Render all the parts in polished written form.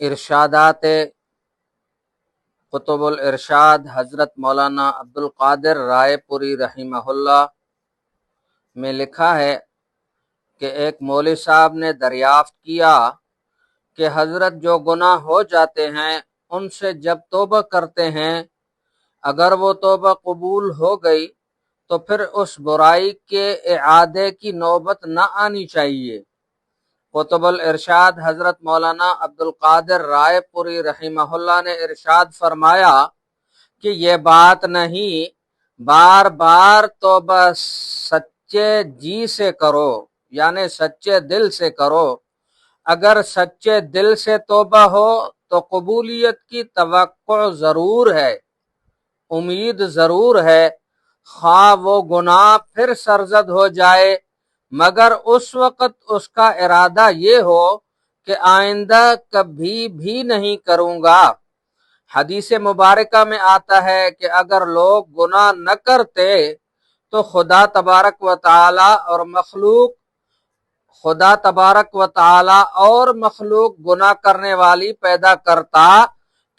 ارشادات قطب الارشاد حضرت مولانا عبدالقادر رائے پوری رحمہ اللہ میں لکھا ہے کہ ایک مولوی صاحب نے دریافت کیا کہ حضرت جو گناہ ہو جاتے ہیں ان سے جب توبہ کرتے ہیں اگر وہ توبہ قبول ہو گئی تو پھر اس برائی کے اعادے کی نوبت نہ آنی چاہیے۔ قطب الارشاد حضرت مولانا عبدالقادر رائے پوری رحمہ اللہ نے ارشاد فرمایا کہ یہ بات نہیں، بار بار توبہ سچے جی سے کرو، یعنی سچے دل سے کرو۔ اگر سچے دل سے توبہ ہو تو قبولیت کی توقع ضرور ہے، امید ضرور ہے، خواہ وہ گناہ پھر سرزد ہو جائے، مگر اس وقت اس کا ارادہ یہ ہو کہ آئندہ کبھی بھی نہیں کروں گا۔ حدیث مبارکہ میں آتا ہے کہ اگر لوگ گناہ نہ کرتے تو خدا تبارک اور مخلوق گناہ کرنے والی پیدا کرتا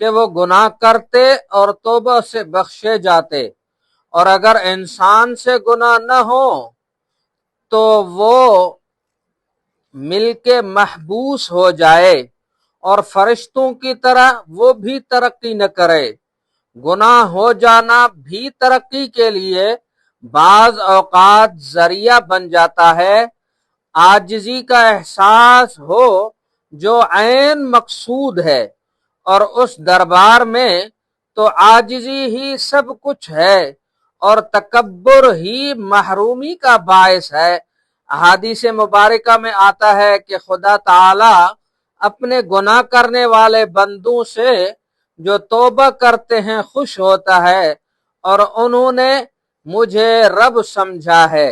کہ وہ گناہ کرتے اور توبہ سے بخشے جاتے، اور اگر انسان سے گناہ نہ ہو تو وہ مل کے محبوس ہو جائے اور فرشتوں کی طرح وہ بھی ترقی نہ کرے۔ گناہ ہو جانا بھی ترقی کے لیے بعض اوقات ذریعہ بن جاتا ہے۔ عاجزی کا احساس ہو جو عین مقصود ہے، اور اس دربار میں تو عاجزی ہی سب کچھ ہے اور تکبر ہی محرومی کا باعث ہے۔ احادیث مبارکہ میں آتا ہے کہ خدا تعالی اپنے گناہ کرنے والے بندوں سے جو توبہ کرتے ہیں خوش ہوتا ہے، اور انہوں نے مجھے رب سمجھا ہے۔